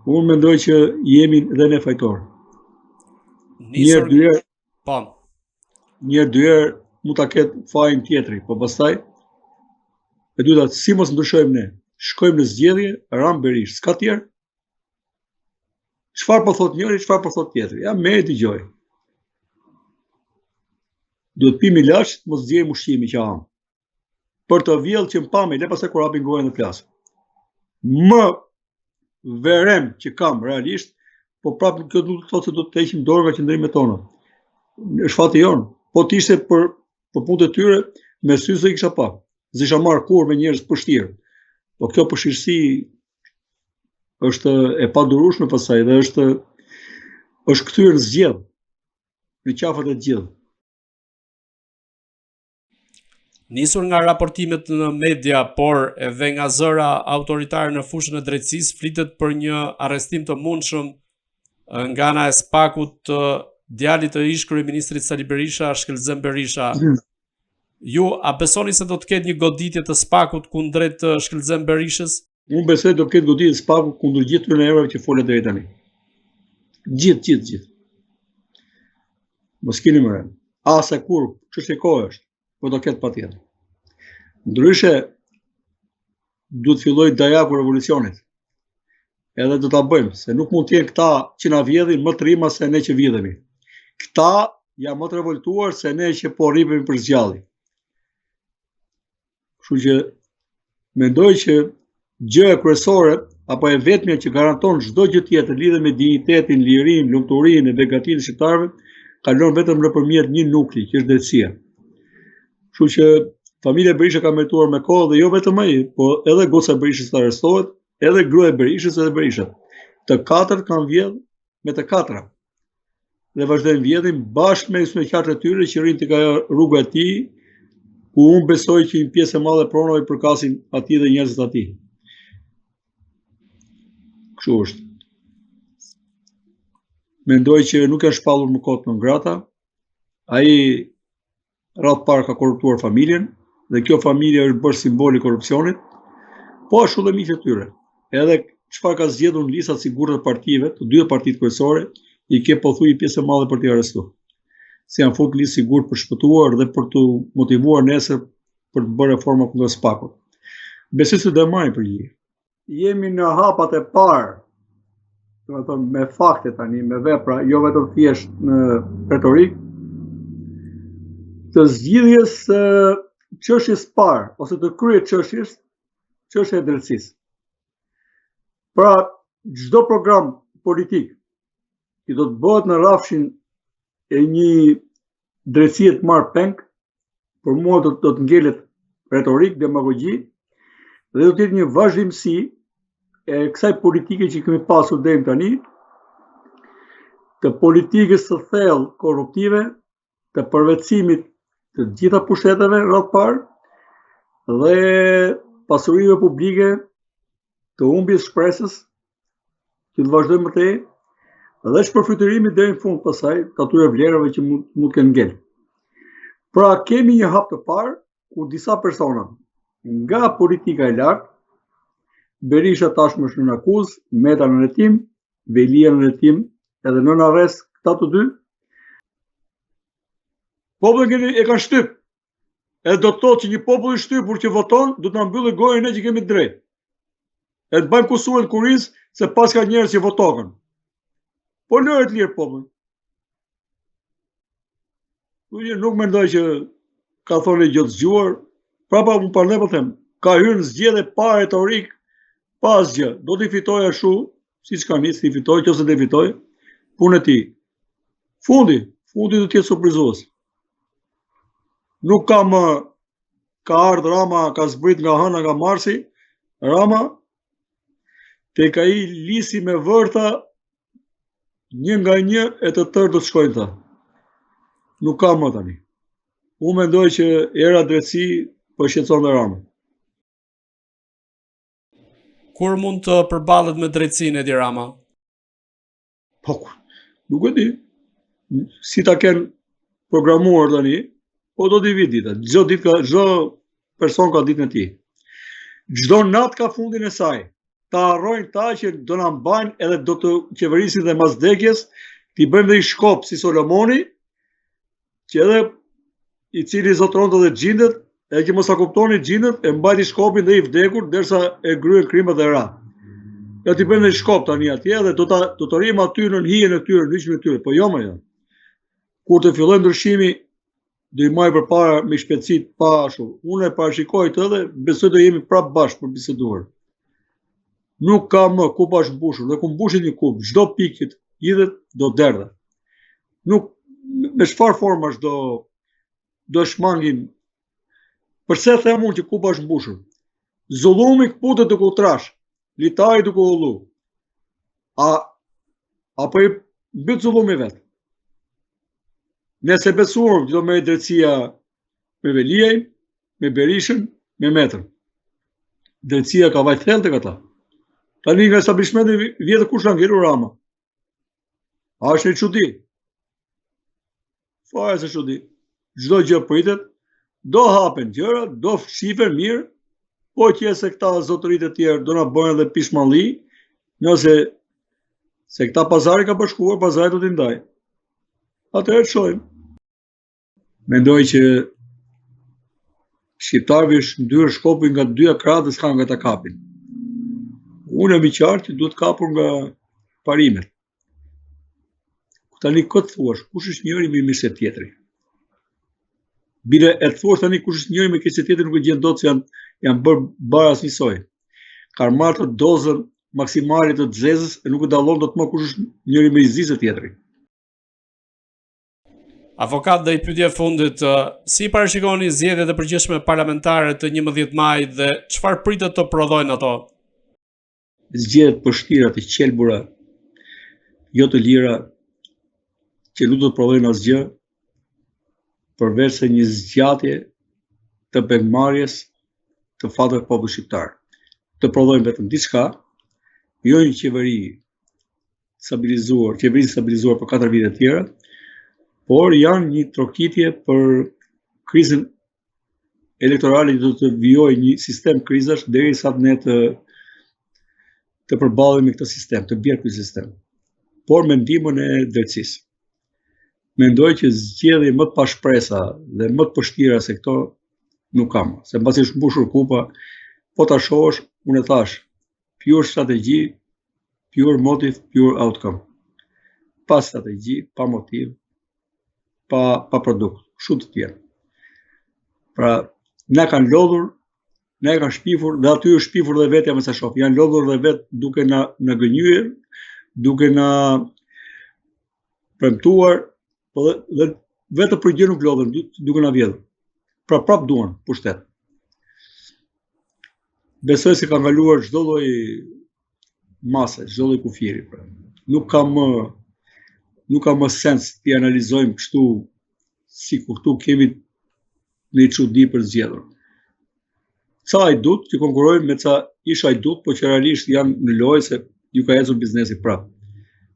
Unë mendoj që jemi dhe ne fajtor. Njërë dyherë, po. Njërë dyherë mund ta ketë fajin tjetri, po pastaj e dyta, si mos ndryshojmë ne? Shkojmë në zgjedhje, Ram Berish, s'ka tjerë. Çfarë po thot njëri, çfarë po thot tjetri? Ja me e dëgjoj. Duhet pimi ilaç, mos zgjejmë ushqimi që ham. Për të vjellë që më pami, le pastaj kur hapin gojën dhe flas. Më verem që kam realisht, po prapë kjo nuk thotë se do të heqim dorë nga qëndrimet tona. Është fati jon. Po t'ishte për punët e tyre, me sy se kisha pa. S'isha marr kur me njerëz pështirë. Po kjo pështirësi është e padurueshme pastaj dhe është kthyer në zgjedh, në qafat e gjithë. Nisur nga raportimet në media, por edhe nga zëra autoritare në fushën e drejtësisë, flitet për një arrestim të mundshëm nga ana e SPAK-ut djalit të ish kryeministrit Sali Berisha, Shkelzem Berisha. Ju a besoni se do të ketë një goditje të SPAK-ut kundrejt Shkelzem Berishës? Unë besoj do të ketë goditje të SPAK-ut kundër gjithë këtyre emrave që folet deri tani. Gjithë. Mos keni më. Asa kur ç'është e kohë është. Po do ketë patjetër. Ndryshe, duhet filloj dajaku revolucionit. Edhe do ta bëjmë, se nuk mund të jenë këta që na vjedhin më të rrima se ne që vjedhemi. Këta janë më të revoltuar se ne që po rripemi për zgjalli. Kështu që mendoj që gjëja kryesore apo e vetmja që garanton çdo gjë tjetër lidhe me dinjitetin, lirinë, lumturinë e begatinë e shqiptarëve, kalon vetëm nëpërmjet një nukli, që është drejtësia. Kështu që familja Berisha ka merituar me kohë dhe jo vetëm ai, po edhe goca e Berishës të arrestohet, edhe gruaja e Berishës edhe Berisha. Të katërt kanë vjedh me të katra. Dhe vazhdojnë vjedhin bashkë me ysmeqarët e tyre që rrinë tek rruga e tij, ku unë besoj që një pjesë e madhe pronave i përkasin atij dhe njerëzit e tij. Kështu është. Mendoj që nuk janë shpallur më kot në ngrata. Ai rreth parë ka korruptuar familjen dhe kjo familje është bërë simbol i korrupsionit, po ashtu dhe miqtë e tyre. Edhe çfarë ka zgjedhur në listat sigurt të partive, të dy partitë kryesore, i ke pothuaj një pjesë e madhe për t'i arrestuar. Si janë futur listë sigurt për shpëtuar dhe për të motivuar nesër për të bërë reforma kundër SPAK-ut. Besoj se do të marrin përgjigje. Jemi në hapat e parë, domethënë me fakte tani, me vepra, jo vetëm thjesht në retorik, të zgjidhjes çështjes parë ose të kryet çështja e drejtësisë. Pra, çdo program politik që do të bëhet në rrafshin e një drejtësie të marrë peng, për mua do të ngelet retorik, demagogji, dhe do të jetë një vazhdimsi e kësaj politike që kemi pasur deri tani, të politikës së thellë korruptive, të përvetësimit të gjitha pusheteve rreth parë dhe pasurive publike, të humbjes shpresës që të vazhdojmë mëtej dhe shpërfytyrimi deri në fund pasaj të atyre vlerave që mund të kenë ngel. Pra kemi një hap të parë ku disa persona nga politika e lartë, Berisha tashmë është në akuzë, Meta në hetim, Velia në hetim, edhe në arrest këta të dy, popullin e kanë shtyp. Edhe do të thotë që një popull i shtypur që voton, do të na mbyllë gojën ne që kemi drejt. E të bëjmë kusuret kuriz se pas ka njerëz që votokën. Po lëre të lirë popull. Nuk mendoj që ka thonë gjë të zgjuar, prapa unë parle po them, ka hyrë në zgjedhje pa retorik, pa asgjë. Do t'i fitoj ashtu, siç ka nisë, t'i fitoj, ose t'i fitoj, punë e tij. Fundi do të jetë surprizues. Nuk kam ka ardhur Rama, ka zbrit nga hëna nga Marsi, Rama tek ai lisi me vërta një nga një e të tërë do të shkojnë ta. Nuk kam më tani. Unë mendoj që era drejtësi po shqetëson dhe Rama. Kur mund të përballet me drejtësinë Edi Rama? Po, nuk e di. Si ta kenë programuar tani, po do t'i vi dita. Çdo person ka ditën e tij. Çdo natë ka fundin e saj. ta harrojnë ta që do na mbajnë edhe do të qeverisin dhe mas vdekjes, t'i bëjmë dhe i shkop si Solomoni, që edhe i cili zotëron të dhe gjindet, e që mos a kuptoni gjindet, e mbajti shkopin dhe i vdekur, derisa e gryen krimet dhe ra. Ja t'i bëjmë dhe i shkop tani atje, dhe do të rrim aty në hijen e tyre, në ryqmin e tyre, po jo më janë. Kur të fillojë ndryshimi, do i marr përpara me shpejtësi pa ashtu. Unë e parashikoj të dhe besoj do jemi prapë bashkë për biseduar. Nuk ka më kupa është mbushur, dhe ku mbushit një kupë, çdo pikë hidhet do derdhe. Nuk me çfarë formash do shmangim. Përse them unë që kupa është mbushur? Zullumi kputet duke u trash, litari duke u ullu. Apo i mbyt zullumi vet. Nëse besuam që do merr drejtësia me Veliaj, me Berishën, me Metrën. Drejtësia ka vaj thellë tek ata. Tani nga establishmenti vjetë kush ka ngelur Rama. A është një çudi? Fare se çudi. Çdo gjë pritet, do hapen gjëra, do shifen mirë, po që se këta zotërit e tjerë do na bëjnë edhe pishmalli, nëse se këta pazari ka bashkuar, pazari do t'i ndaj. Atëherë shohim. Mendoj që shqiptarëve ndyrë shkopin nga dyja krahët dhe s'ka nga ta kapin. Unë e mi qartë që duhet kapur nga parimet. Tani këtë thuash, kush është njëri me mirë se tjetri? Bile e të thuash tani kush është njëri me keq se tjetri nuk e gjen dot se janë bërë bara njësoj. Kanë marrë të dozën maksimale të zezës e nuk e dallon dot më kush është njëri me zi se tjetri. Avokat, dhe i pyetje fundit, si parashikoni zgjedhjet e përgjithshme parlamentare të 11 majit dhe çfarë pritet të prodhojnë ato? Zgjedhjet përshkira të qelbura, jo të lira, që nuk do të prodhojnë asgjë, përveç se një zgjatje të pengmarrjes të fatëve popullit shqiptar. Të prodhojnë vetëm diçka, jo një qeveri stabilizuar për 4 vite të tjera, por janë një trokitje për krizën elektorale që do të vijojë një sistem krizash derisa ne të përballemi me këtë sistem, të bjerë ky sistem. Por me ndihmën e drejtësisë. Mendoj që zgjedhje më të pashpresa dhe më të vështira se këto nuk kam, se mbasi është mbushur kupa, po ta shohësh, unë e thash, pure strategji, pure motive, pure outcome. Pa strategji, pa motiv, pa produkt, shumë të tjerë. Pra, ne kanë lodhur, ne kanë shpifur, dhe aty është shpifur dhe vetja me sa shoh. Janë lodhur dhe vetë duke na gënjyer, duke na premtuar, po dhe vetë për gjë nuk lodhen, duke na vjedhur. Pra prap duan pushtet. Besoj se ka kaluar çdo lloj mase, çdo lloj kufiri. Pra. Nuk ka më sens të analizojmë kështu si kur këtu kemi një çudi për zgjedhur. Ca hajdut që konkurrojnë me ca ish hajdut, po që realisht janë në lojë se ju ka ecur biznesi prapë.